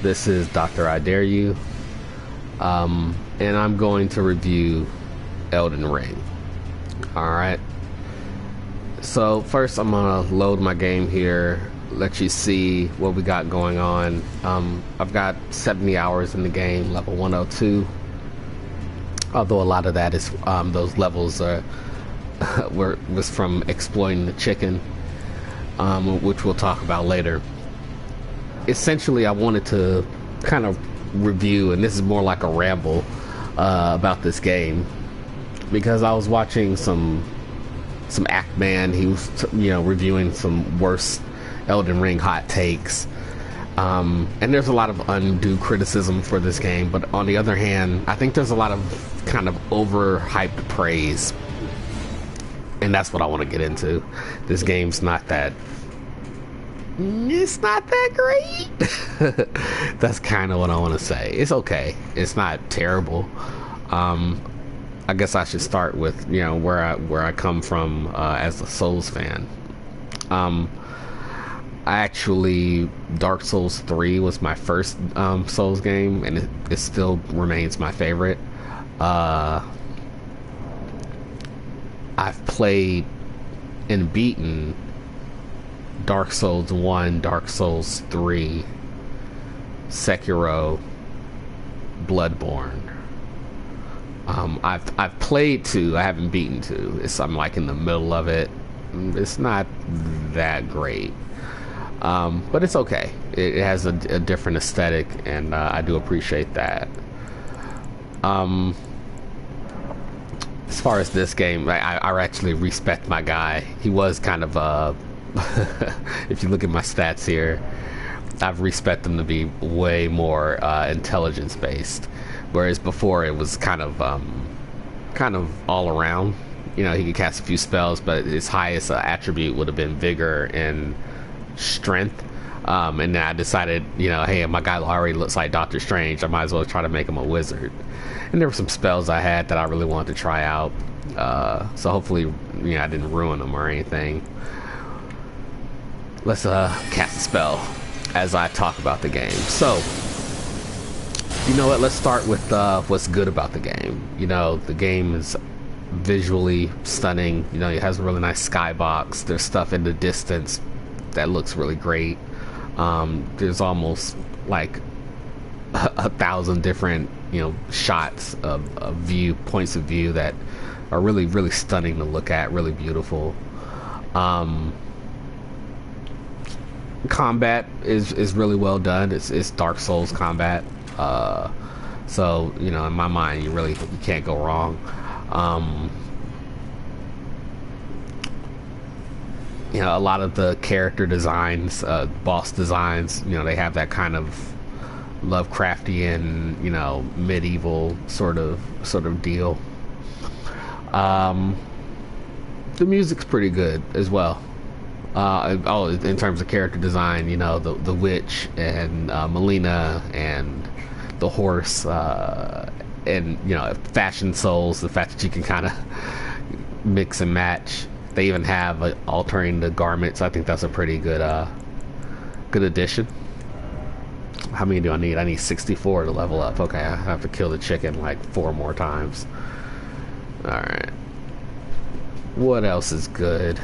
This is Dr.iDAREu, and I'm going to review Elden Ring. Alright, so first I'm gonna load my game here, let you see what we got going on. I've got 70 hours in the game, level 102, although a lot of that is those levels was from exploiting the chicken, which we'll talk about later. Essentially, I wanted to kind of review, and this is more like a ramble about this game, because I was watching some Act Man. He was reviewing some worst Elden Ring hot takes, and there's a lot of undue criticism for this game, but on the other hand, I think there's a lot of kind of overhyped praise, and that's what I want to get into. This game's not that great. That's kind of what I want to say. It's okay, it's not terrible. I guess I should start with where I come from as a Souls fan. I actually, Dark Souls 3 was my first Souls game, and it still remains my favorite. I've played and beaten Dark Souls 1, Dark Souls 3, Sekiro, Bloodborne. I've played 2, I haven't beaten 2. I'm like in the middle of it. It's not that great, but it's okay. It has a different aesthetic, and I do appreciate that. As far as this game, I actually respect my guy. He was kind of if you look at my stats here, I've respected him to be way more intelligence based, whereas before it was kind of all around. He could cast a few spells, but his highest attribute would have been vigor and strength. And then I decided, hey, my guy already looks like Doctor Strange, I might as well try to make him a wizard. And there were some spells I had that I really wanted to try out, so hopefully I didn't ruin them or anything. Let's cast a spell as I talk about the game. So, you know what, let's start with what's good about the game. The game is visually stunning. It has a really nice skybox. There's stuff in the distance that looks really great. There's almost like 1,000 different shots of points of view that are really, really stunning to look at, really beautiful. Combat is really well done. It's Dark Souls combat, so in my mind you can't go wrong. A lot of the character designs, boss designs, they have that kind of Lovecraftian, medieval sort of deal. The music's pretty good as well. In terms of character design, the witch and Melina and the horse, and fashion souls, the fact that you can kind of mix and match. They even have altering the garments. I think that's a pretty good addition. How many do I need? I need 64 to level up. Okay, I have to kill the chicken like 4 more times. Alright. What else is good?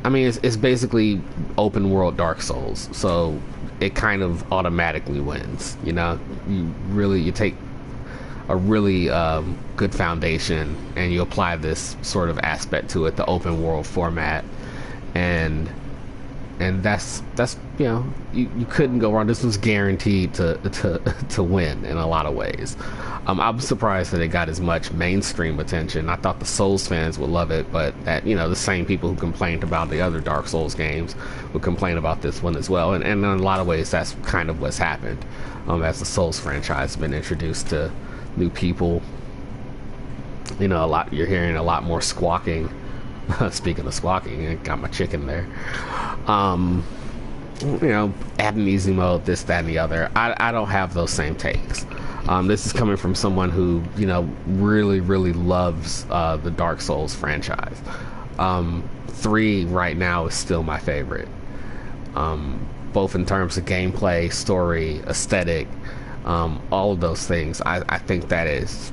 I mean, it's basically open world Dark Souls, so it kind of automatically wins. You take a really good foundation and you apply this sort of aspect to it, the open world format, and that's you couldn't go wrong. This was guaranteed to win in a lot of ways. I'm surprised that it got as much mainstream attention. I thought the Souls fans would love it, but that the same people who complained about the other Dark Souls games would complain about this one as well. And in a lot of ways, that's kind of what's happened as the Souls franchise has been introduced to new people. You're hearing a lot more squawking. Speaking of squawking, I got my chicken there. Adding easy mode, this, that, and the other. I don't have those same takes. This is coming from someone who, really, really loves the Dark Souls franchise. 3 right now is still my favorite. both in terms of gameplay, story, aesthetic, all of those things. I think that is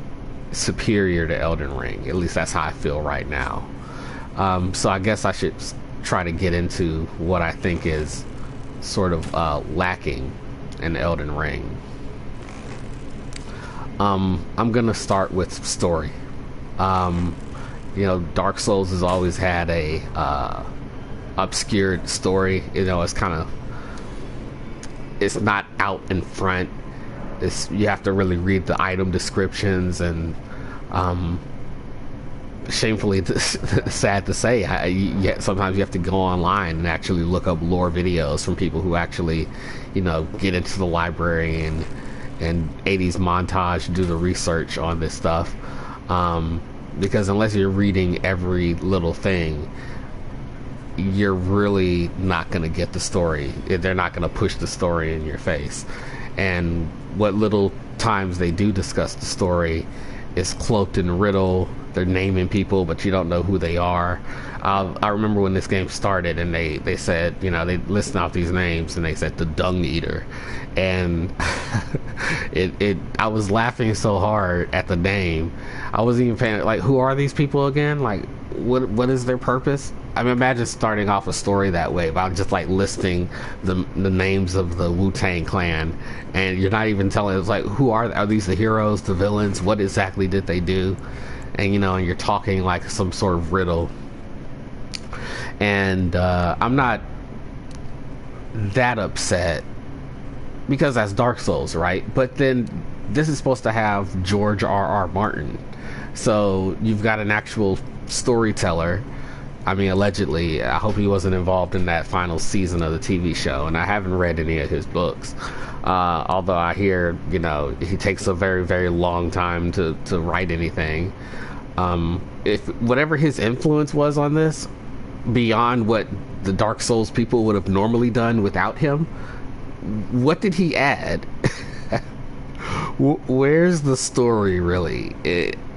superior to Elden Ring. At least that's how I feel right now. So I guess I should try to get into what I think is sort of lacking in Elden Ring. I'm gonna start with story. You know, Dark Souls has always had a obscured story. You know, it's not out in front. You have to really read the item descriptions, and shamefully sad to say, sometimes you have to go online and actually look up lore videos from people who actually, you know, get into the library and 80s montage, do the research on this stuff, because unless you're reading every little thing, you're really not going to get the story. They're not going to push the story in your face. And what little times they do discuss the story is cloaked in riddle. They're naming people, but you don't know who they are. I remember when this game started, and they said, you know, they listed out these names, and they said the Dung Eater, and I was laughing so hard at the name. I wasn't even paying, like, who are these people again? Like, what is their purpose? I mean, imagine starting off a story that way about just like listing the names of the Wu-Tang Clan, and you're not even telling. It's like, who are these the heroes, the villains? What exactly did they do? And you know, and you're talking like some sort of riddle. And I'm not that upset because that's Dark Souls, right? But then this is supposed to have George R.R. Martin, so you've got an actual storyteller. I mean, allegedly. I hope he wasn't involved in that final season of the TV show, and I haven't read any of his books. Although I hear, you know, he takes a very, very long time to write anything. If whatever his influence was on this, beyond what the Dark Souls people would have normally done without him, what did he add? Where's the story, really?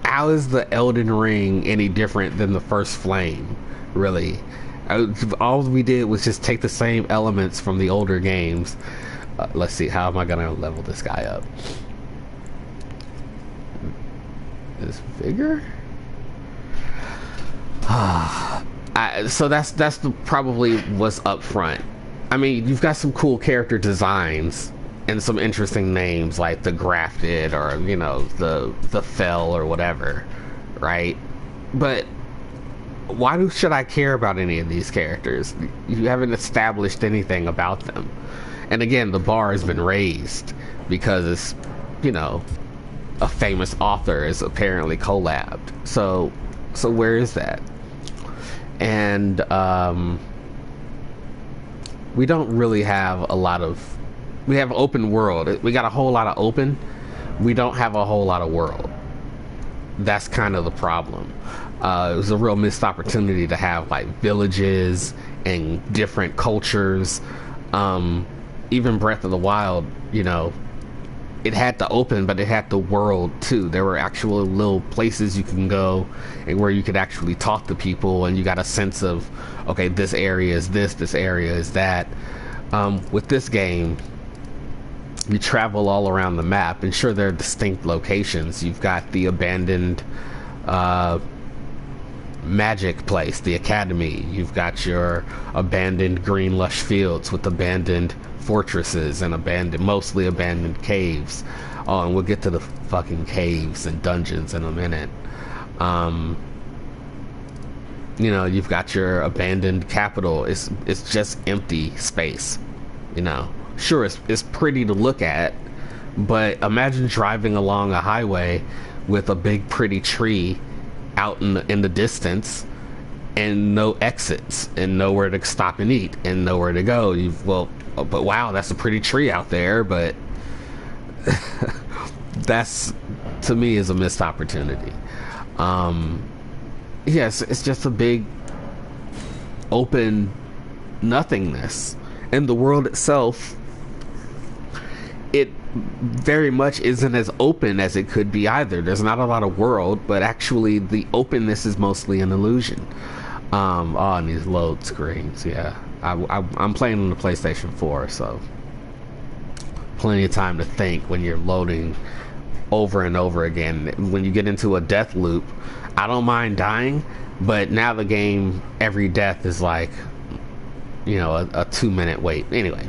How is the Elden Ring any different than the First Flame? Really, all we did was just take the same elements from the older games. Let's see, how am I gonna level this guy up? Is vigor? So that's probably what's up front. I mean, you've got some cool character designs and some interesting names like the Grafted, or you know, the Fell, or whatever, right? But why should I care about any of these characters? You haven't established anything about them. And again, the bar has been raised because it's, you know, a famous author is apparently collabed. So where is that? And we don't really have a lot of. We have open world. We got a whole lot of open. We don't have a whole lot of world. That's kind of the problem. It was a real missed opportunity to have like villages and different cultures. Even Breath of the Wild, you know, it had the open, but it had the world too. There were actual little places you can go and where you could actually talk to people, and you got a sense of, okay, this area is this area is that. With this game, you travel all around the map, and sure, there are distinct locations. You've got the abandoned magic place, the academy. You've got your abandoned green lush fields with abandoned fortresses and mostly abandoned caves. Oh, and we'll get to the fucking caves and dungeons in a minute. You know, you've got your abandoned capital. It's just empty space. You know, sure, it's pretty to look at, but imagine driving along a highway with a big pretty tree out in the distance, and no exits, and nowhere to stop and eat, and nowhere to go. But wow, that's a pretty tree out there, but that's, to me, is a missed opportunity. Yes, it's just a big open nothingness. And the world itself, it very much isn't as open as it could be either. There's not a lot of world, but actually the openness is mostly an illusion. And these load screens, yeah. I'm playing on the PlayStation 4, so plenty of time to think when you're loading over and over again. When you get into a death loop, I don't mind dying, but now the game, every death is like, you know, a 2-minute wait. Anyway,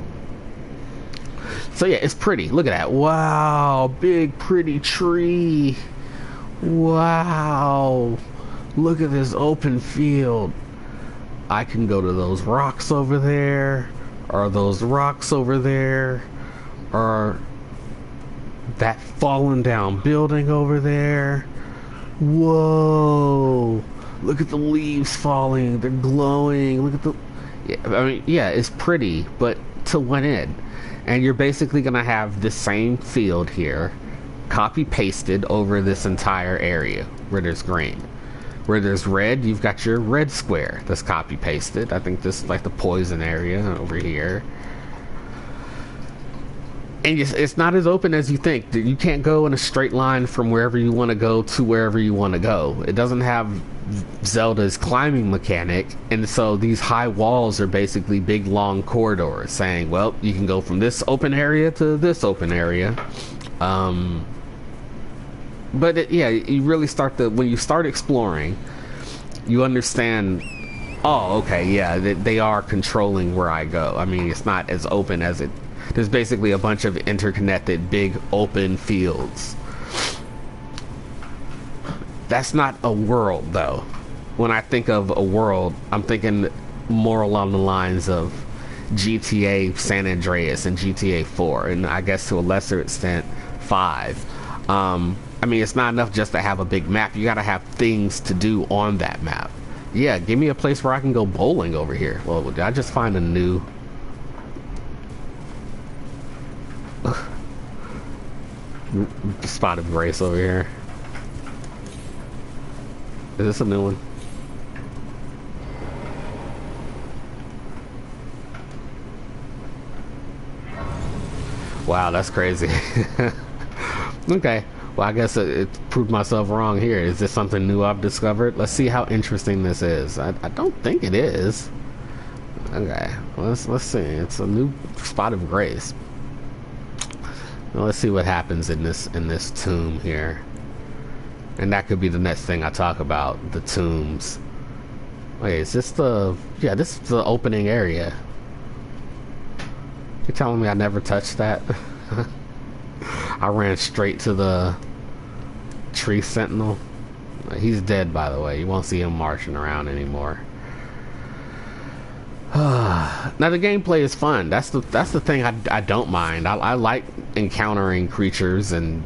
so yeah, it's pretty. Look at that. Wow, big pretty tree. Wow, look at this open field. I can go to those rocks over there, or those rocks over there, or that fallen down building over there. Whoa, look at the leaves falling, they're glowing. Look at the, yeah, I mean, yeah, it's pretty, but to what end? And you're basically gonna have the same field here copy pasted over this entire area where there's green. Where there's red, you've got your red square that's copy pasted. I think this is like the poison area over here. And it's not as open as you think. You can't go in a straight line from wherever you want to go to wherever you want to go. It doesn't have Zelda's climbing mechanic, and so these high walls are basically big long corridors saying, well, you can go from this open area to this open area. But yeah, you really start to, when you start exploring, you understand, oh, okay, yeah, they are controlling where I go. I mean, it's not as open as it, there's basically a bunch of interconnected big open fields. That's not a world, though. When I think of a world, I'm thinking more along the lines of GTA San Andreas and GTA 4, and I guess to a lesser extent 5. I mean, it's not enough just to have a big map. You gotta have things to do on that map. Yeah, give me a place where I can go bowling over here. Well, did I just find a new... spot of grace over here? Is this a new one? Wow, that's crazy. Okay. Well, I guess it proved myself wrong here. Is this something new I've discovered? Let's see how interesting this is. I don't think it is. Okay, let's see. It's a new spot of grace. Well, let's see what happens in this tomb here. And that could be the next thing I talk about, the tombs. Wait, is this the... yeah, this is the opening area. You're telling me I never touched that? I ran straight to the tree sentinel. He's dead, by the way. You won't see him marching around anymore. Now the gameplay is fun. That's the thing I don't mind. I like encountering creatures and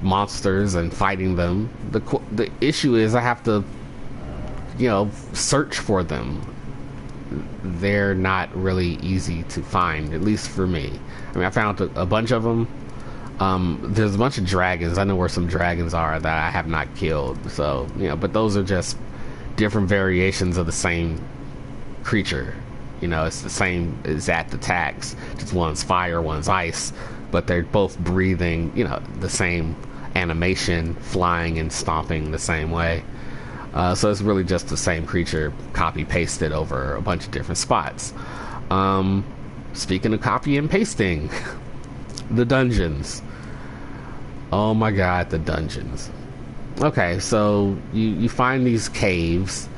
monsters and fighting them. The issue is I have to, you know, search for them. They're not really easy to find, at least for me. I mean, I found a bunch of them. There's a bunch of dragons. I know where some dragons are that I have not killed. So, you know, but those are just different variations of the same creature. You know, it's the same exact attacks. Just one's fire, one's ice, but they're both breathing, you know, the same animation, flying and stomping the same way. So it's really just the same creature copy pasted over a bunch of different spots. Speaking of copy and pasting, the dungeons. Oh my god, the dungeons. Okay, so you find these caves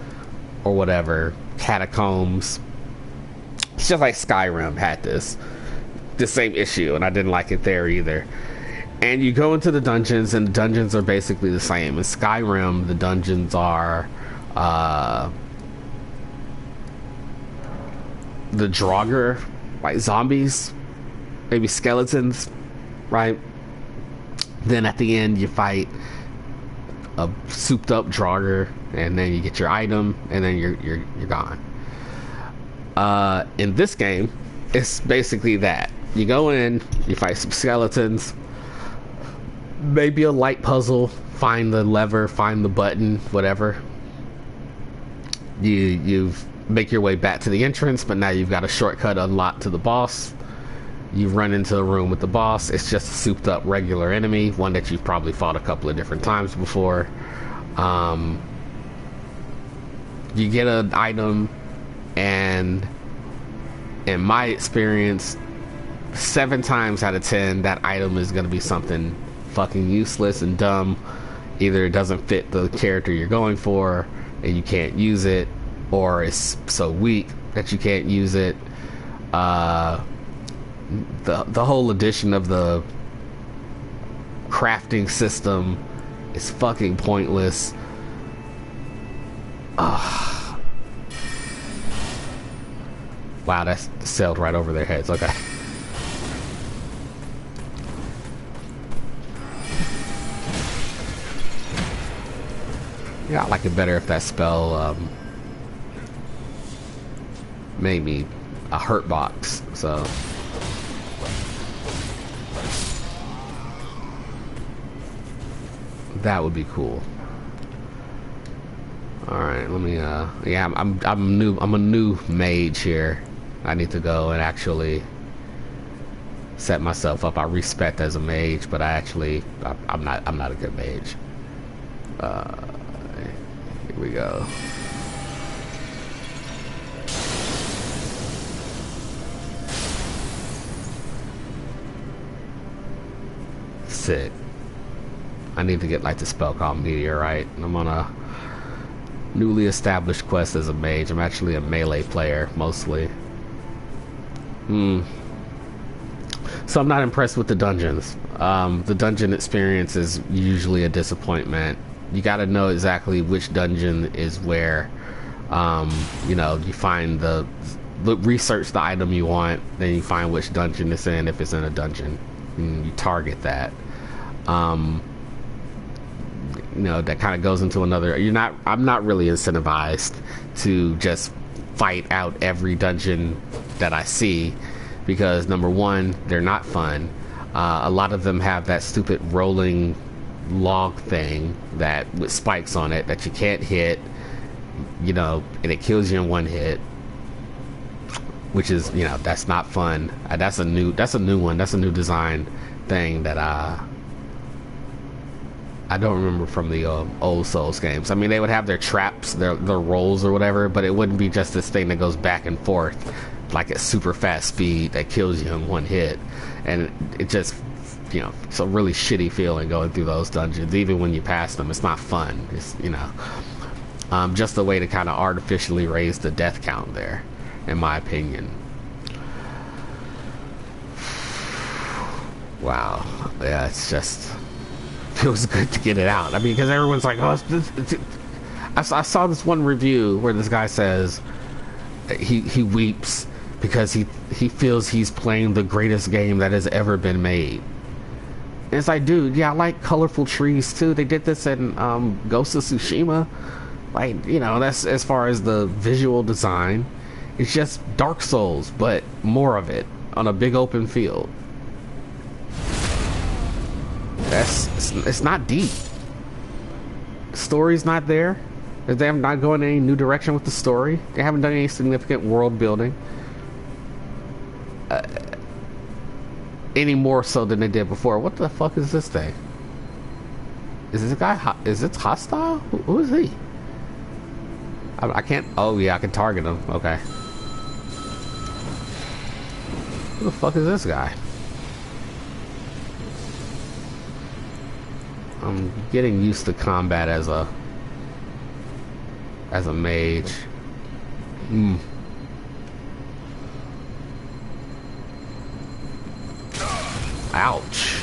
or whatever, catacombs. It's just like Skyrim had the same issue, and I didn't like it there either. And you go into the dungeons, and the dungeons are basically the same. In Skyrim, the dungeons are the Draugr, like zombies, maybe skeletons, right? Then at the end, you fight a souped up Draugr, and then you get your item, and then you're gone. In this game, it's basically that. You go in, you fight some skeletons, maybe a light puzzle, find the lever, find the button, whatever. You make your way back to the entrance, but now you've got a shortcut unlocked to the boss. You run into the room with the boss. It's just a souped up regular enemy, one that you've probably fought a couple of different times before. You get an item, and in my experience, 7 times out of 10, that item is going to be something fucking useless and dumb. Either it doesn't fit the character you're going for and you can't use it, or it's so weak that you can't use it. The whole addition of the crafting system is fucking pointless. Wow, that sailed right over their heads. Okay. Yeah, I like it better if that spell made me a hurt box, so that would be cool. All right, let me yeah, I'm a new mage here. I need to go and actually set myself up. I respect as a mage, but I'm not a good mage. Here we go. Sick. I need to get like the spell called Meteorite. I'm on a newly established quest as a mage. I'm actually a melee player mostly. So I'm not impressed with the dungeons. The dungeon experience is usually a disappointment. You got to know exactly which dungeon is where. You know, you find research the item you want, then you find which dungeon it's in, if it's in a dungeon, and you target that. You know, that kind of goes into another. I'm not really incentivized to just fight out every dungeon that I see, because number one, they're not fun. A lot of them have that stupid rolling log thing that with spikes on it that you can't hit, you know, and it kills you in one hit, which is, you know, that's not fun. That's a new one. That's a new design thing that I don't remember from the old Souls games. I mean, they would have their traps, their rolls or whatever, but it wouldn't be just this thing that goes back and forth like at super fast speed that kills you in one hit. And it just, you know, it's a really shitty feeling going through those dungeons. Even when you pass them, it's not fun. It's, you know, just a way to kind of artificially raise the death count there, in my opinion. Wow. Yeah, it's just feels good to get it out. I mean, because everyone's like, oh, I saw this one review where this guy says he weeps because he feels he's playing the greatest game that has ever been made. And it's like, dude, yeah, I like colorful trees too. They did this in Ghost of Tsushima. Like, you know, that's as far as the visual design. It's just Dark Souls, but more of it on a big open field. It's not deep. The story's not there. They have not gone in any new direction with the story. They haven't done any significant world building. Any more so than they did before. What the fuck is this thing? Is this guy? Is it hostile? Who is he? I can't. Oh yeah, I can target him. Okay. Who the fuck is this guy? I'm getting used to combat as a mage. Ouch.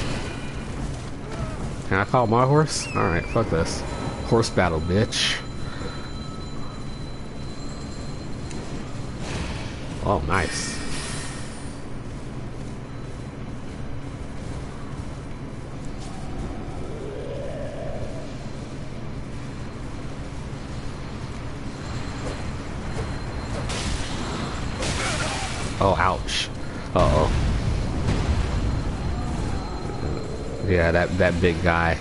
Can I call my horse? Alright, fuck this. Horse battle, bitch. Oh, nice. Oh, ouch. Uh-oh. Yeah, that big guy.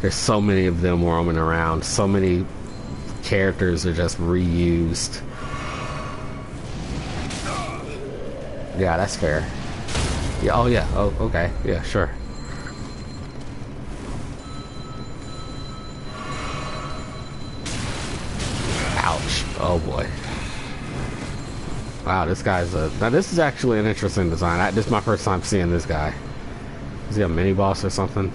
There's so many of them roaming around. So many characters are just reused. Yeah, that's fair. Yeah, oh yeah. Oh, okay. Yeah, sure. Ouch. Oh boy. Wow, this guy's a... Now, this is actually an interesting design. This is my first time seeing this guy. Is he a mini-boss or something?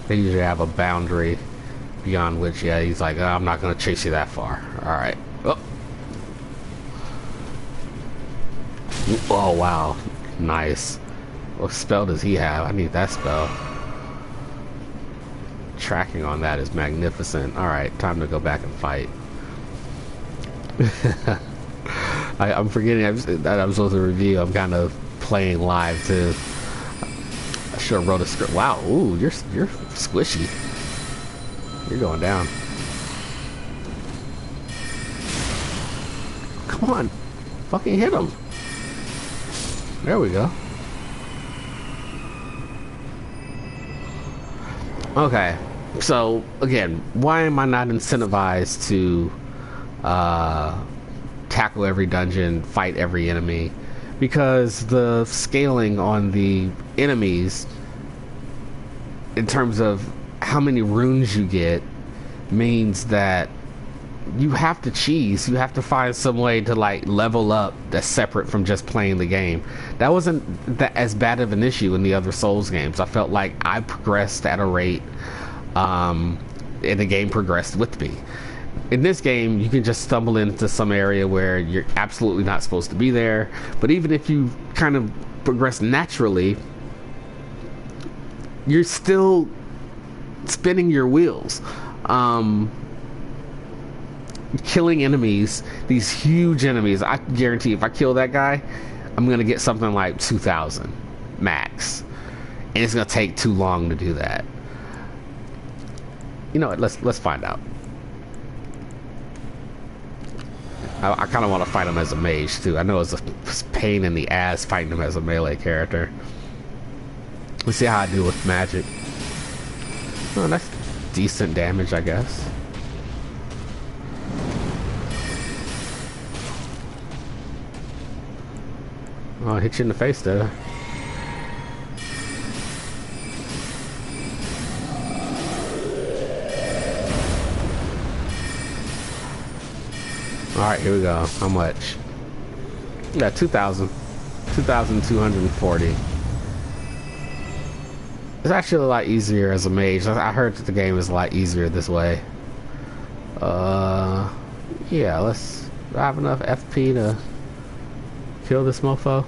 They usually have a boundary beyond which, yeah, he's like, oh, I'm not going to chase you that far. Alright. Oh. Oh, wow. Nice. What spell does he have? I need that spell. Tracking on that is magnificent. Alright, time to go back and fight. I'm forgetting that I'm supposed to review. I'm kind of playing live too. I should have wrote a script. Wow, ooh, you're squishy. You're going down. Come on, fucking hit him. There we go. Okay, so again, why am I not incentivized to tackle every dungeon, fight every enemy? Because the scaling on the enemies in terms of how many runes you get means that you have to cheese. You have to find some way to like level up that's separate from just playing the game. That wasn't as bad of an issue in the other Souls games. I felt like I progressed at a rate and the game progressed with me. In this game, you can just stumble into some area where you're absolutely not supposed to be there. But even if you kind of progress naturally, you're still spinning your wheels. Killing enemies, these huge enemies, I guarantee if I kill that guy, I'm gonna get something like 2,000 max, and it's gonna take too long to do that. You know what? Let's find out. I kind of want to fight him as a mage too. I know it's a pain in the ass fighting him as a melee character. Let's see how I do with magic. Oh, that's decent damage, I guess. Oh, I hit you in the face there. Alright, here we go. How much? Yeah, 2,000. 2,240. It's actually a lot easier as a mage. I heard that the game is a lot easier this way. Yeah, let's have enough FP to kill this mofo.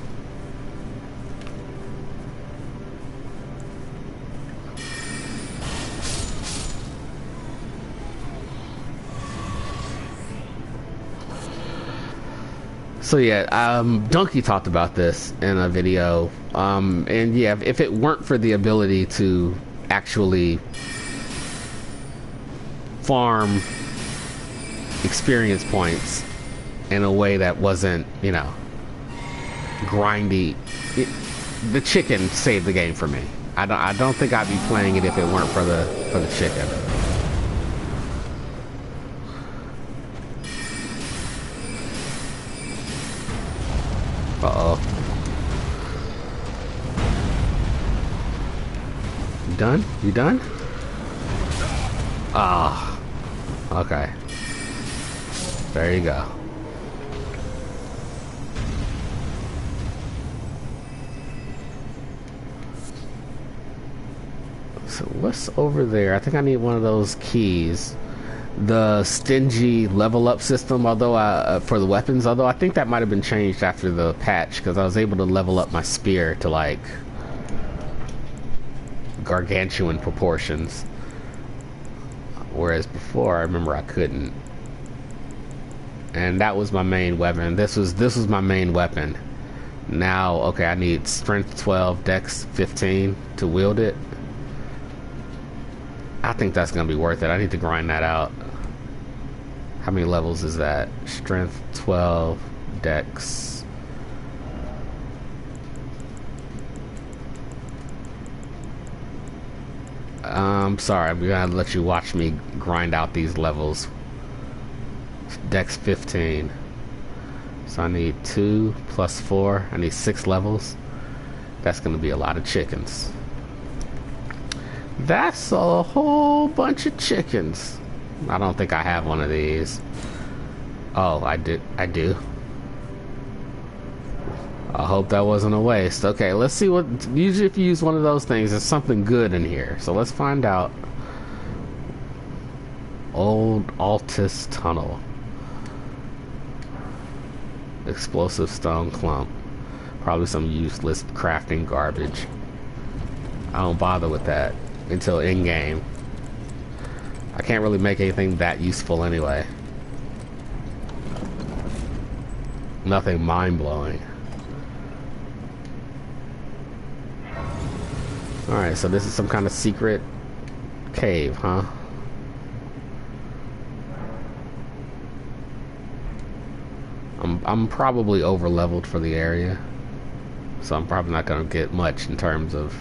So yeah, Donkey talked about this in a video, and yeah, if it weren't for the ability to actually farm experience points in a way that wasn't, you know, grindy, the chicken saved the game for me. I don't think I'd be playing it if it weren't for the chicken. Uh-oh. You done? You done? Ah. Oh. Okay. There you go. So what's over there? I think I need one of those keys. The stingy level up system, although for the weapons, although I think that might have been changed after the patch, because I was able to level up my spear to like gargantuan proportions, whereas before I remember I couldn't. And that was my main weapon. This was my main weapon. Now, okay, I need strength 12, dex 15 to wield it. I think that's gonna be worth it. I need to grind that out. How many levels is that? Strength 12, dex. I'm sorry, I'm gonna let you watch me grind out these levels. Dex 15. So I need 2 plus 4. I need 6 levels. That's gonna be a lot of chickens. That's a whole bunch of chickens. I don't think I have one of these. Oh, I do. I hope that wasn't a waste. Okay, let's see what... Usually if you use one of those things, there's something good in here. So let's find out. Old Altus Tunnel. Explosive stone clump. Probably some useless crafting garbage. I don't bother with that until in-game. I can't really make anything that useful anyway. Nothing mind-blowing. Alright, so this is some kind of secret cave, huh? I'm probably over-leveled for the area. So I'm probably not going to get much in terms of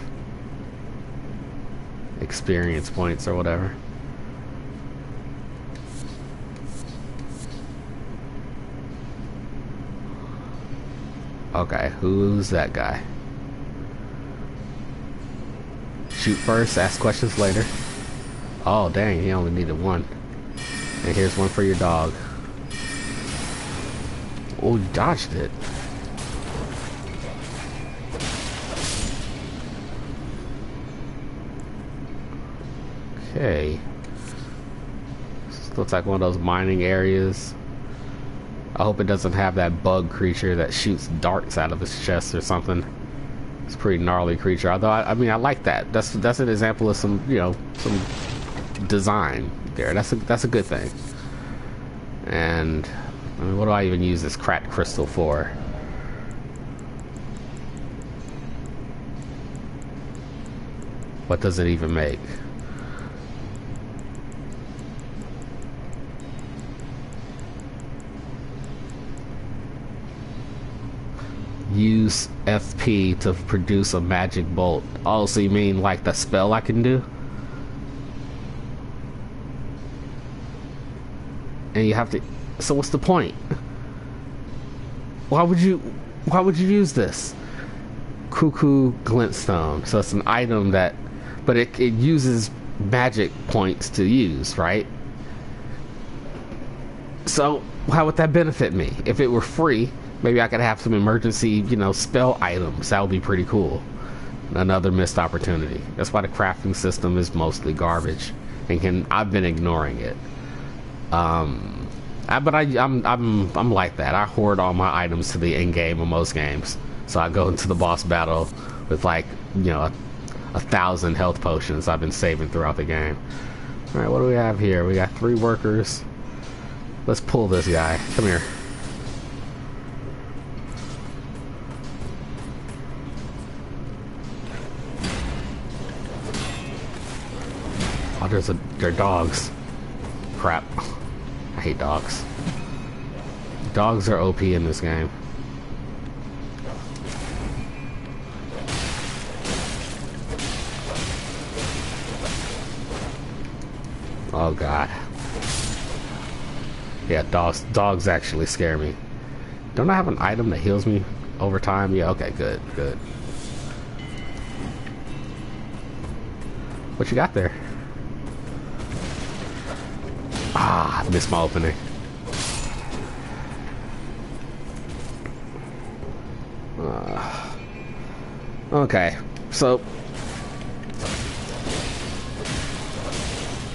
experience points or whatever. Okay, who's that guy? Shoot first, ask questions later. Oh dang, he only needed one. And here's one for your dog. Oh, you dodged it. Okay. This looks like one of those mining areas. I hope it doesn't have that bug creature that shoots darts out of his chest or something. It's a pretty gnarly creature. Although I mean I like that. That's an example of some, you know, some design there. That's a good thing. And I mean, what do I even use this cracked crystal for? What does it even make? Use FP to produce a magic bolt. Oh, so you mean like the spell I can do? And you have to... So what's the point? Why would you use this? Cuckoo glintstone. So it's an item that... But it uses magic points to use, right? So how would that benefit me? If it were free, maybe I could have some emergency, you know, spell items. That would be pretty cool. Another missed opportunity. That's why the crafting system is mostly garbage, and I've been ignoring it. I'm like that. I hoard all my items to the end game of most games. So I go into the boss battle with like, you know, 1,000 health potions I've been saving throughout the game. All right, what do we have here? We got 3 workers. Let's pull this guy. Come here. Oh, they're dogs. Crap. I hate dogs. Dogs are OP in this game. Oh god. Yeah, dogs actually scare me. Don't I have an item that heals me over time? Yeah, okay, good. What you got there? Ah, I missed my opening. Okay, so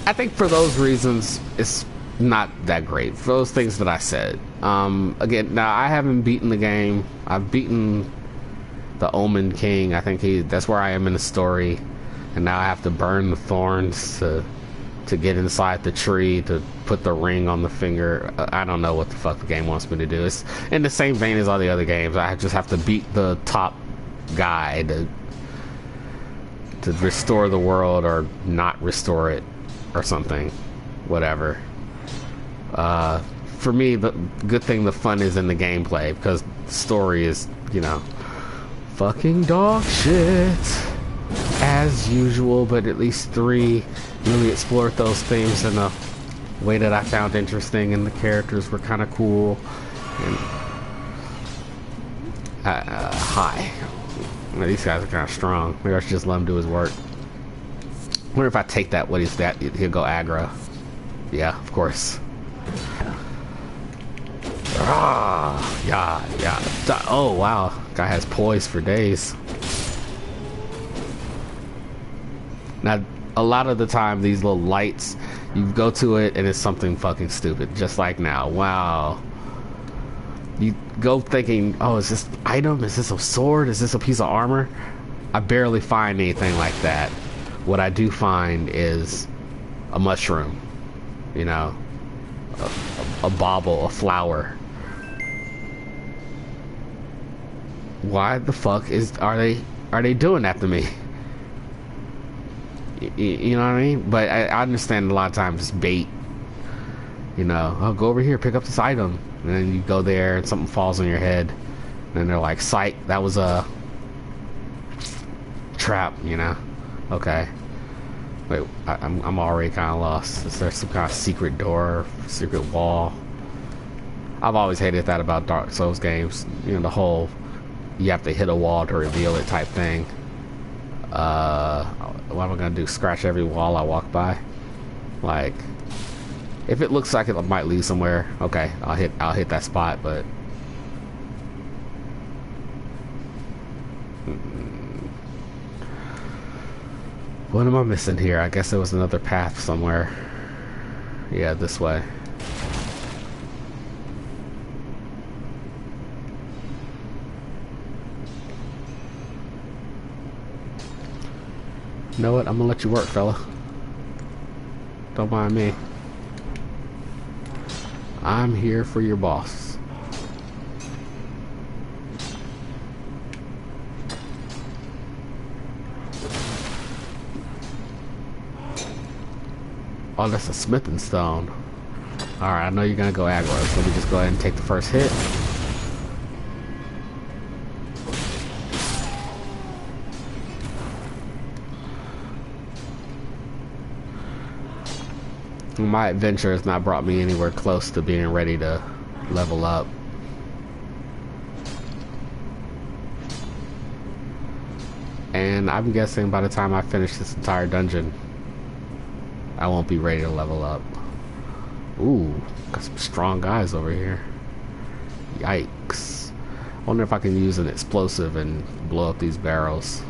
I think for those reasons it's not that great. For those things that I said. Again, now I haven't beaten the game. I've beaten the Omen King. I think that's where I am in the story. And now I have to burn the thorns to get inside the tree to put the ring on the finger. I don't know what the fuck the game wants me to do. It's in the same vein as all the other games. I just have to beat the top guy to restore the world or not restore it or something. Whatever. For me, the good thing, the fun is in the gameplay, because the story is, you know, fucking dog shit as usual, but at least 3 really explored those themes in a way that I found interesting, and the characters were kind of cool. And hi. These guys are kind of strong. Maybe I should just let him do his work. Wonder if I take that, what is that? He'll go aggro. Yeah, of course. Ah, yeah. Oh, wow. Guy has poise for days. Now, a lot of the time, these little lights, you go to it and it's something fucking stupid. Just like now. Wow. You go thinking, oh, is this an item? Is this a sword? Is this a piece of armor? I barely find anything like that. What I do find is a mushroom. You know, a bauble, a flower. Why the fuck are they doing that to me? You know what I mean? But I understand a lot of times it's bait. You know, oh, go over here, pick up this item, and then you go there and something falls on your head, and then they're like, "Psych, that was a trap." You know? Okay. Wait, I'm already kind of lost. Is there some kind of secret door, secret wall? I've always hated that about Dark Souls games. You know, the whole you have to hit a wall to reveal it type thing. What am I gonna do? Scratch every wall I walk by? Like, if it looks like it might lead somewhere, okay, I'll hit that spot. But what am I missing here? I guess there was another path somewhere. Yeah, this way. You know what? I'm gonna let you work, fella. Don't mind me. I'm here for your boss. Oh, that's a smithing stone. Alright, I know you're gonna go aggro, so let me just go ahead and take the first hit. My adventure has not brought me anywhere close to being ready to level up. And I'm guessing by the time I finish this entire dungeon, I won't be ready to level up. Ooh, got some strong guys over here. Yikes. I wonder if I can use an explosive and blow up these barrels.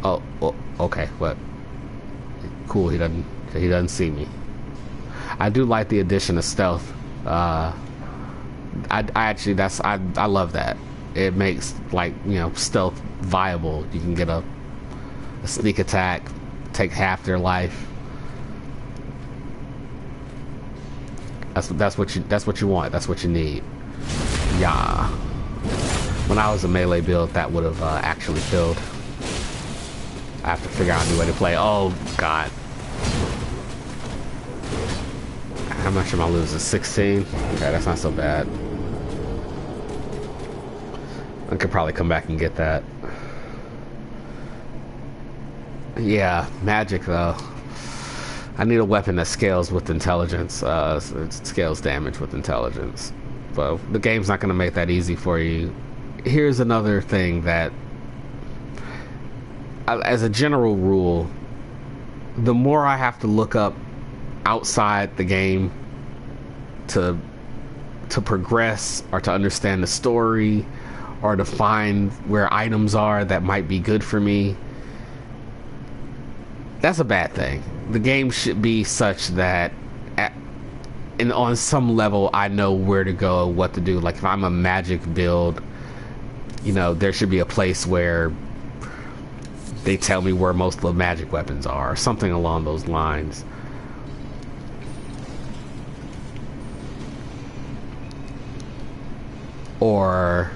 Oh, okay, what? Cool, he doesn't see me. I do like the addition of stealth. I love that. It makes, like, you know, stealth viable. You can get a sneak attack, take half their life. That's what you want. That's what you need. Yeah. When I was a melee build, that would have actually killed. I have to figure out a new way to play. Oh God. How much am I losing? 16? Okay, that's not so bad. I could probably come back and get that. Yeah, magic though. I need a weapon that scales with intelligence. It scales damage with intelligence. But the game's not going to make that easy for you. Here's another thing that, as a general rule, the more I have to look up outside the game to progress or to understand the story or to find where items are that might be good for me, that's a bad thing. The game should be such that on some level I know where to go, what to do. Like if I'm a magic build, you know, there should be a place where they tell me where most of the magic weapons are, or something along those lines. Or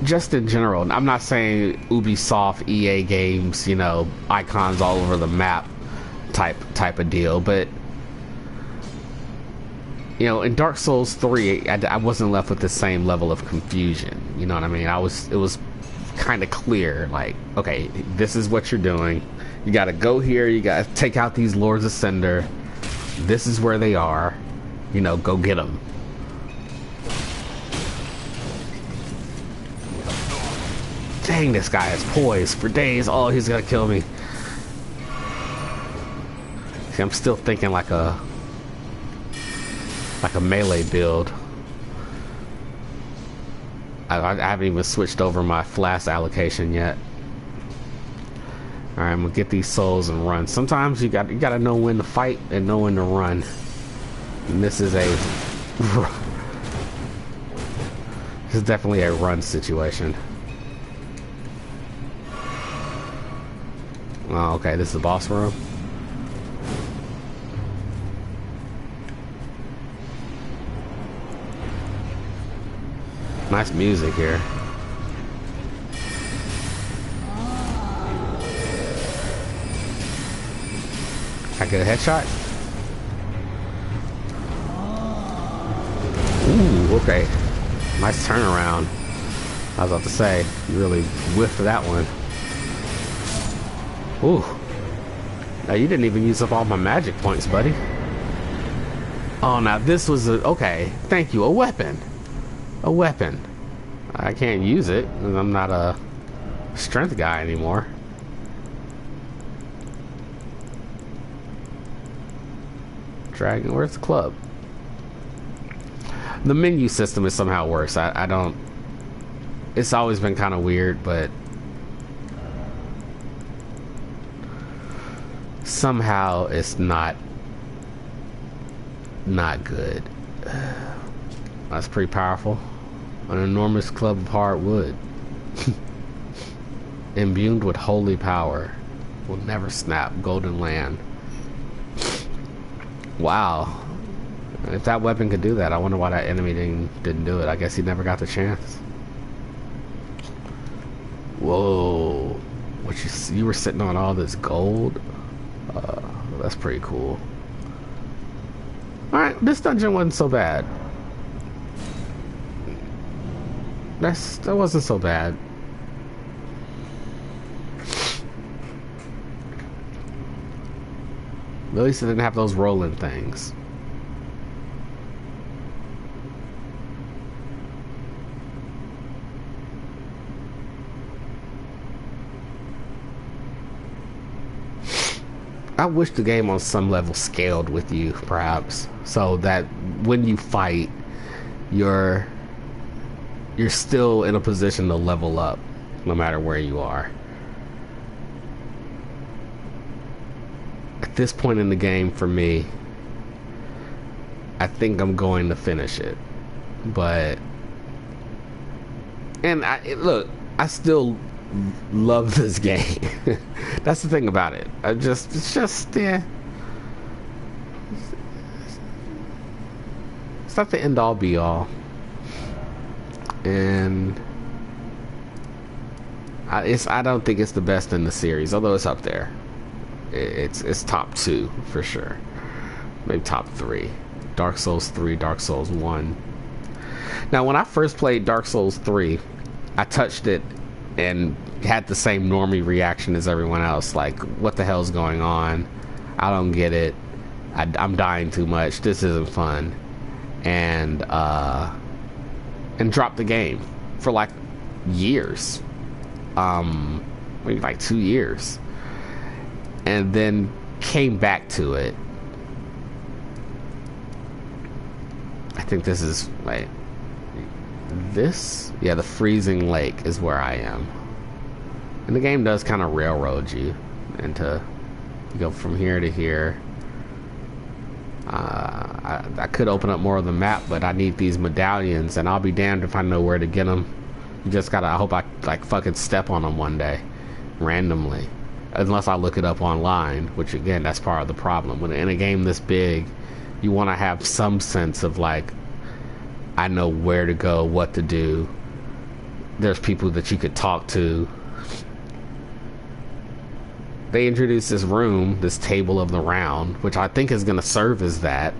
just in general, I'm not saying Ubisoft, EA games, you know, icons all over the map type of deal, but you know, in Dark Souls 3, I wasn't left with the same level of confusion. You know what I mean? It was kind of clear, like, okay, this is what you're doing. You gotta go here, you gotta take out these Lords of Cinder. This is where they are. You know, go get them. Dang, this guy is poised for days. Oh, he's gonna kill me. See, I'm still thinking like a melee build. I haven't even switched over my flask allocation yet. Alright, I'm gonna get these souls and run. Sometimes you gotta know when to fight and know when to run. And this is definitely a run situation. Oh, okay, this is the boss room. Nice music here. I get a headshot? Ooh, okay. Nice turnaround. I was about to say, you really whiffed that one. Ooh. Now you didn't even use up all my magic points, buddy. Oh, now this was a... Okay, thank you. A weapon. A weapon. I can't use it because I'm not a strength guy anymore. Dragon, where's the club? The menu system is somehow worse. I don't... It's always been kind of weird, but somehow it's not good. That's pretty powerful. An enormous club of hard wood. Imbued with holy power. Will never snap. Golden land. Wow. If that weapon could do that, I wonder why that enemy didn't do it. I guess he never got the chance. Whoa. What you were sitting on all this gold? That's pretty cool. Alright, this dungeon wasn't so bad. That wasn't so bad. At least it didn't have those rolling things. I wish the game on some level scaled with you, perhaps, so that when you fight, you're still in a position to level up, no matter where you are. At this point in the game, for me, I think I'm going to finish it, but look, I still love this game. That's the thing about it. It's just yeah. It's not the end all be all, and I don't think it's the best in the series, although it's up there. It's top 2 for sure, maybe top 3. Dark Souls 3, Dark Souls 1. Now, when I first played Dark Souls 3, I touched it and had the same normie reaction as everyone else, like, what the hell's going on? I don't get it. I'm dying too much. This isn't fun. And dropped the game for like years, maybe like 2 years, and then came back to it. I think this is like the freezing lake is where I am, and the game does kind of railroad you into, you go from here to here. I could open up more of the map, but I need these medallions, and I'll be damned if I know where to get them. You just gotta, I hope I like fucking step on them one day randomly, unless I look it up online, which again, that's part of the problem. When in a game this big, you want to have some sense of like, I know where to go, what to do. There's people that you could talk to. They introduced this room, this table of the round, which I think is going to serve as that.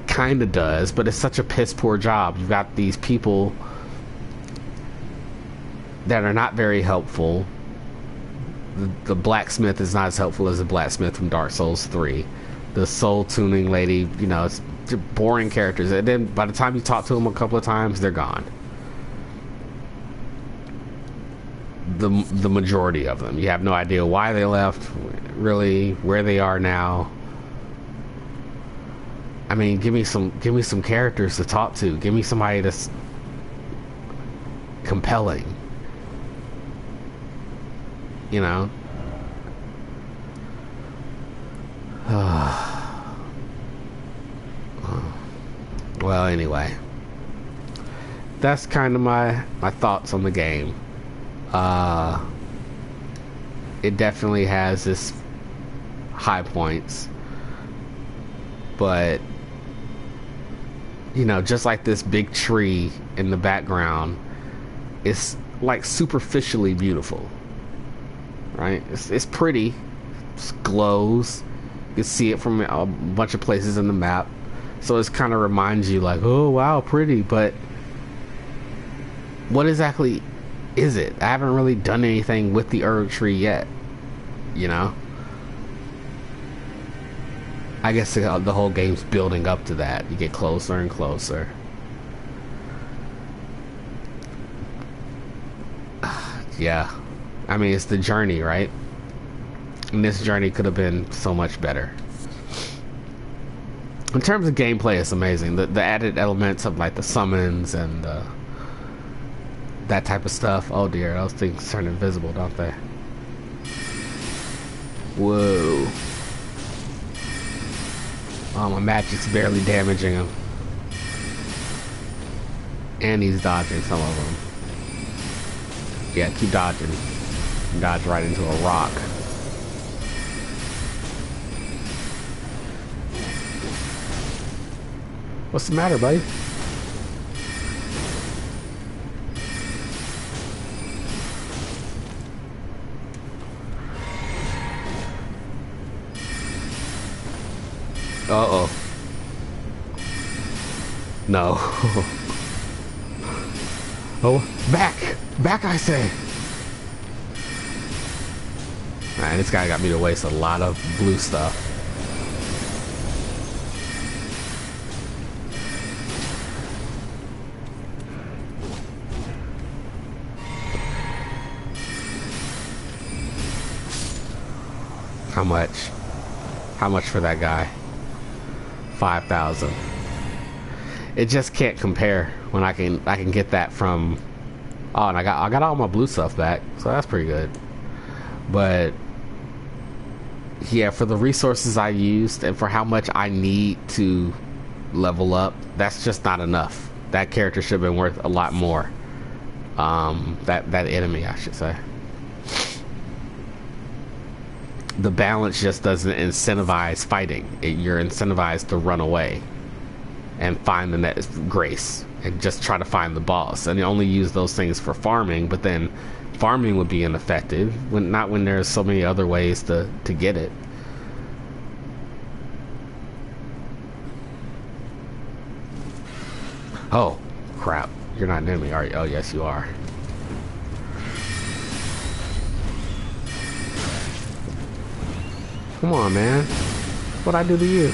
Kind of does, but it's such a piss poor job. You've got these people that are not very helpful. The blacksmith is not as helpful as the blacksmith from Dark Souls 3. The soul tuning lady, you know, it's boring characters. And then by the time you talk to them a couple of times, they're gone. the majority of them. You have no idea why they left, really, where they are now. I mean, give me some characters to talk to. Give me somebody that's compelling. You know? Well, anyway. That's kind of my thoughts on the game. It definitely has its high points. But, you know, just like this big tree in the background, it's like superficially beautiful. Right? It's pretty. It glows. You can see it from a bunch of places in the map. So it kind of reminds you like, oh wow, pretty, but what exactly is it? I haven't really done anything with the herb tree yet, you know? I guess the whole game's building up to that. You get closer and closer. Yeah. I mean, it's the journey, right? And this journey could have been so much better. In terms of gameplay, it's amazing. The added elements of like the summons and that type of stuff. Oh dear, those things turn invisible, don't they? Whoa. Oh, my magic's barely damaging him. And he's dodging some of them. Yeah, keep dodging. Dodge right into a rock. What's the matter, buddy? Uh-oh. No. Oh, back! Back, I say! Man, this guy got me to waste a lot of blue stuff. How much? How much for that guy? 5,000. It just can't compare when I can get that from. Oh, and I got all my blue stuff back, so that's pretty good. But yeah, for the resources I used and for how much I need to level up, that's just not enough. That character should have been worth a lot more. That enemy, I should say. The balance just doesn't incentivize fighting. You're incentivized to run away and find the next grace and just try to find the boss. And you only use those things for farming, but then farming would be ineffective not when there's so many other ways to get it. Oh, crap. You're not an enemy, are you? Oh, yes, you are. Come on, man. What'd I do to you?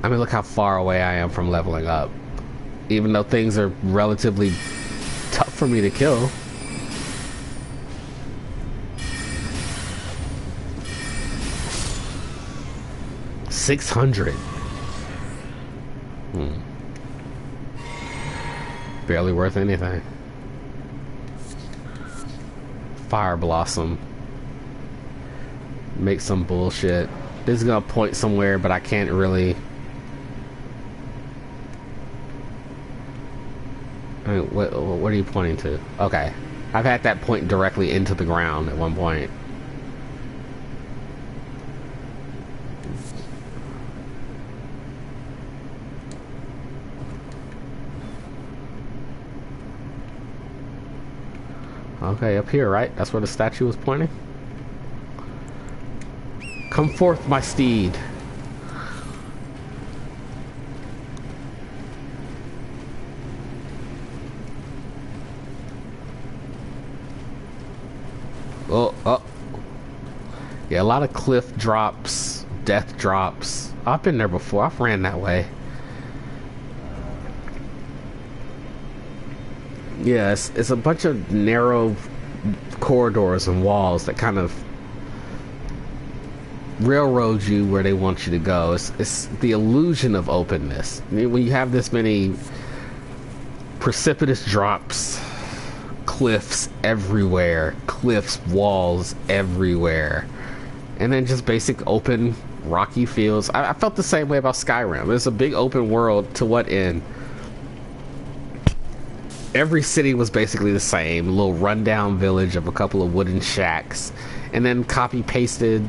I mean, look how far away I am from leveling up. Even though things are relatively tough for me to kill. $600. Barely worth anything. Fire Blossom. Make some bullshit. This is gonna point somewhere, but I can't really. I mean, what are you pointing to? Okay. I've had that point directly into the ground at one point. Okay, up here, right? That's where the statue was pointing? Come forth, my steed. Oh. Yeah, a lot of cliff drops death drops. I've been there before. I've ran that way. Yeah, it's a bunch of narrow corridors and walls that kind of railroad you where they want you to go. It's the illusion of openness. I mean, when you have this many precipitous drops, cliffs everywhere, walls everywhere, and then just basic open rocky fields. I felt the same way about Skyrim. It's a big open world. To what end? Every city was basically the same, a little rundown village of a couple of wooden shacks, and then copy pasted,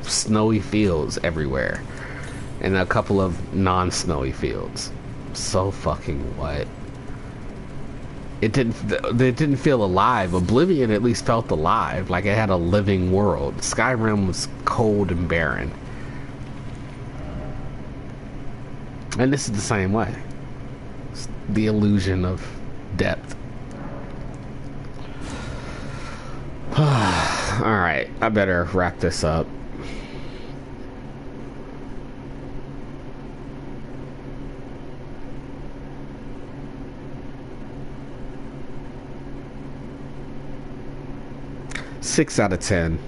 snowy fields everywhere, and a couple of non-snowy fields. So fucking what? It didn't feel alive. Oblivion at least felt alive, like it had a living world. Skyrim was cold and barren. And this is the same way. It's the illusion of depth. Alright, I better wrap this up. Six out of 10.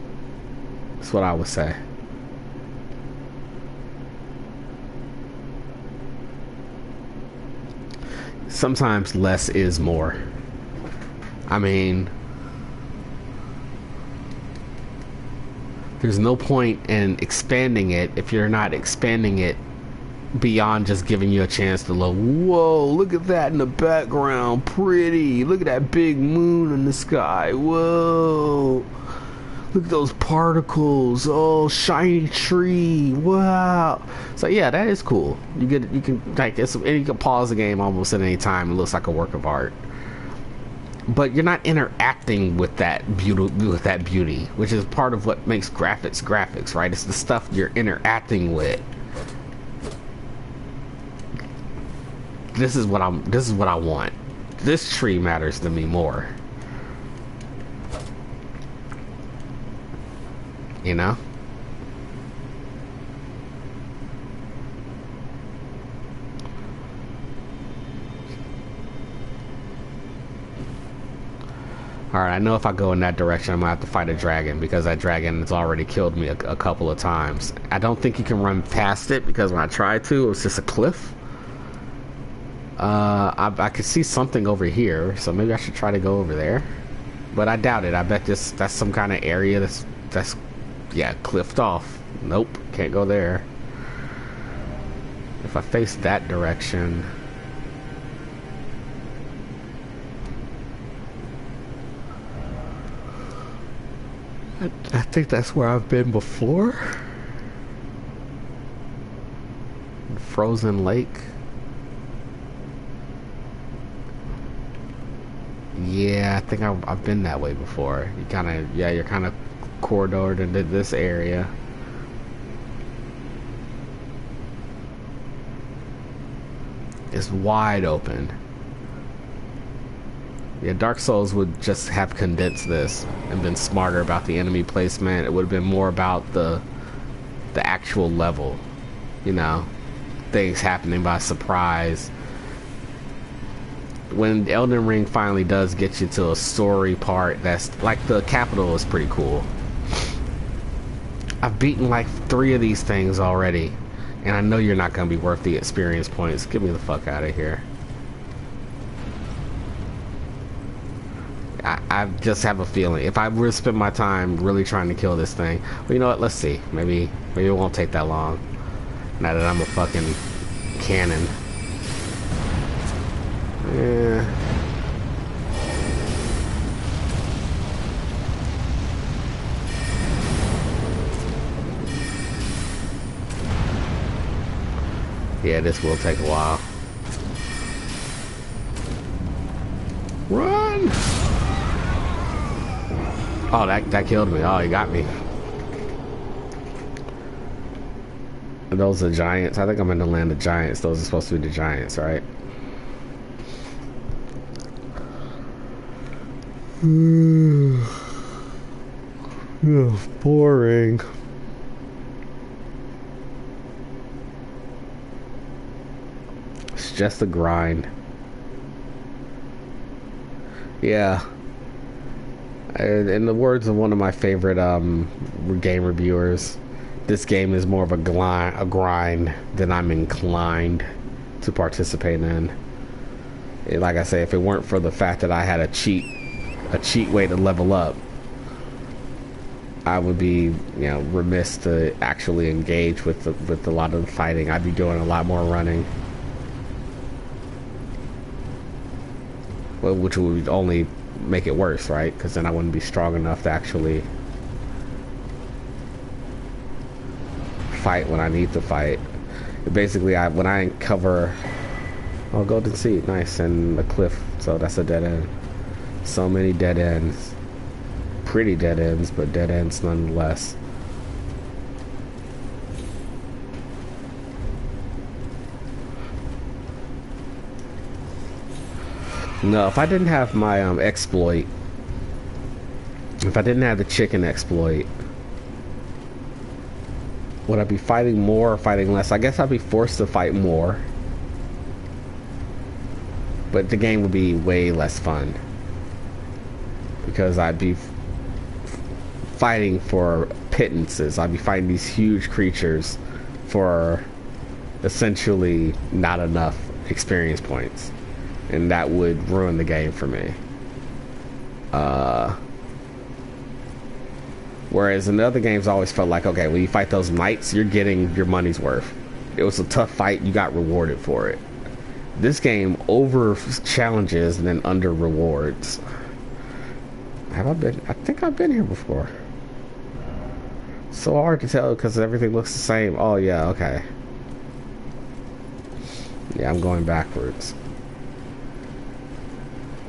That's what I would say. Sometimes less is more. I mean, there's no point in expanding it if you're not expanding it beyond just giving you a chance to look. Whoa, look at that in the background, pretty. Look at that big moon in the sky. Whoa, look at those particles. Oh, shiny tree. Wow. So yeah, that is cool. You can like it's, and you can pause the game almost at any time. It looks like a work of art, but you're not interacting with that beauty, which is part of what makes graphics, right? It's the stuff you're interacting with. This is what I want. This tree matters to me more. You know? Alright, I know if I go in that direction, I'm gonna have to fight a dragon, because that dragon has already killed me a couple of times. I don't think you can run past it, because when I tried to, it was just a cliff. I could see something over here, so maybe I should try to go over there. But I doubt it. I bet that's some kind of area that's yeah, cliffed off. Nope, can't go there. If I face that direction, I think that's where I've been before. Frozen Lake. Yeah, I think I've been that way before. You're kind of corridored into this area. It's wide open. Yeah, Dark Souls would just have condensed this and been smarter about the enemy placement. It would have been more about the actual level, things happening by surprise. When Elden Ring finally does get you to a story part, that's like the capital is pretty cool. I've beaten like 3 of these things already, and I know you're not going to be worth the experience points. Get me the fuck out of here. I just have a feeling if I were to spend my time really trying to kill this thing, well, you know what? Let's see. Maybe it won't take that long. Now that I'm a fucking cannon. Yeah. Yeah, this will take a while. Run! Oh, that killed me. Oh, he got me. Are those the giants? I think I'm in the land of giants. Those are supposed to be the giants, right? Boring. just a grind. Yeah. In the words of one of my favorite game reviewers, this game is more of a grind than I'm inclined to participate in. Like I say, if it weren't for the fact that I had a cheat way to level up, I would be, remiss to actually engage with a lot of the fighting. I'd be doing a lot more running, well, which would only make it worse, right? Because then I wouldn't be strong enough to actually fight when I need to fight. Basically, when I cover, oh, golden seed, nice, and a cliff, so that's a dead end. So many dead ends. Pretty dead ends, but dead ends nonetheless. No, if I didn't have my exploit, if I didn't have the chicken exploit, would I be fighting more or fighting less? I guess I'd be forced to fight more, but the game would be way less fun because I'd be fighting for pittances. I'd be fighting these huge creatures for essentially not enough experience points, and that would ruin the game for me. Whereas in the other games, I always felt like, okay, when you fight those knights, you're getting your money's worth. It was a tough fight, you got rewarded for it. This game over challenges and then under rewards. Have I been? I think I've been here before. So hard to tell because everything looks the same. Oh yeah, okay. Yeah, I'm going backwards.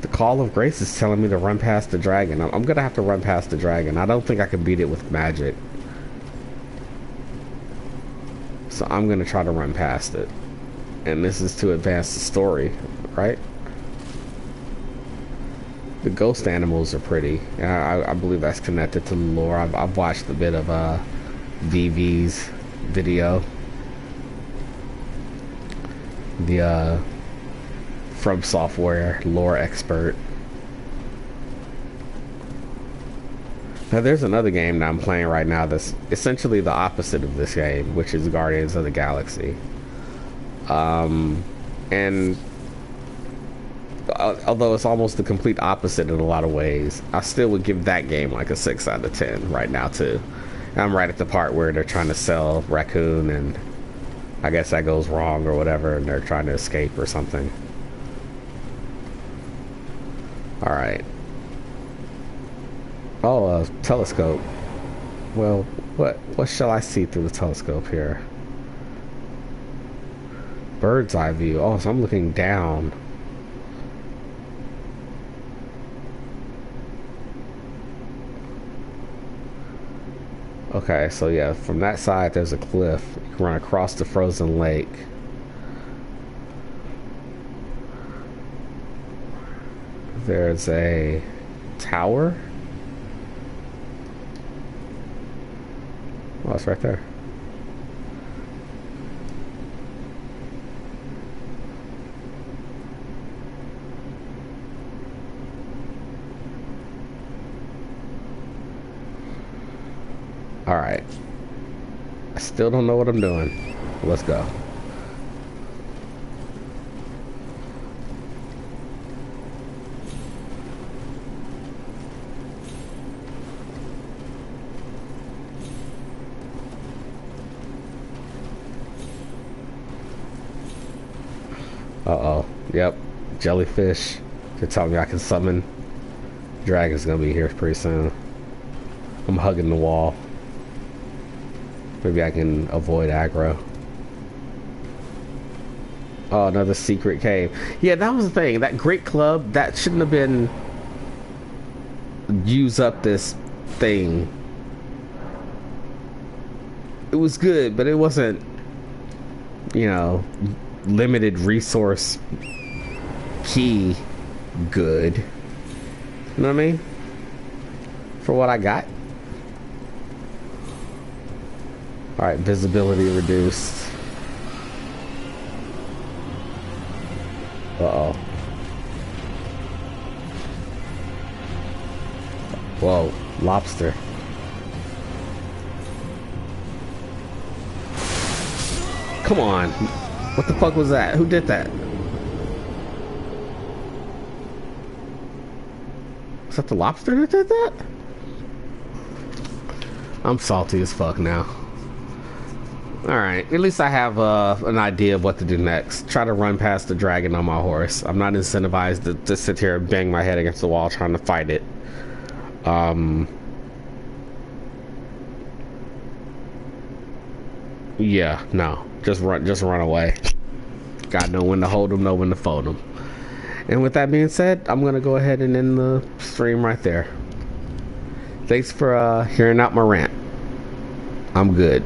The Call of Grace is telling me to run past the dragon. I'm gonna have to run past the dragon. I don't think I can beat it with magic. So I'm gonna try to run past it. And this is to advance the story, right? The ghost animals are pretty. I believe that's connected to the lore. I've watched a bit of VV's video. The From Software lore expert. Now there's another game that I'm playing right now that's essentially the opposite of this game, which is Guardians of the Galaxy. And although it's almost the complete opposite in a lot of ways, I still would give that game like a 6 out of 10 right now too. I'm right at the part where they're trying to sell Raccoon, and I guess that goes wrong or whatever, and they're trying to escape or something. Alright. Oh, telescope. Well, what shall I see through the telescope here? Bird's eye view. Oh, so I'm looking down. Okay, so yeah, from that side there's a cliff. You can run across the frozen lake. There's a tower. Oh, it's right there. Alright. I still don't know what I'm doing. Let's go. Uh-oh. Yep. Jellyfish. They're telling me I can summon. Dragon's gonna be here pretty soon. I'm hugging the wall. Maybe I can avoid aggro. Oh, another secret cave. Yeah, that was the thing. That great club, that shouldn't have been use up this thing. It was good, but it wasn't, limited resource key good. You know what I mean? For what I got. Alright, visibility reduced. Lobster. Come on. What the fuck was that? Who did that? Was that the lobster that did that? I'm salty as fuck now. Alright, at least I have an idea of what to do next. Try to run past the dragon on my horse. I'm not incentivized to sit here and bang my head against the wall trying to fight it. Yeah, no. Just run away. Got know when to hold them, know when to fold them. And with that being said, I'm gonna go ahead and end the stream right there. Thanks for hearing out my rant. I'm good.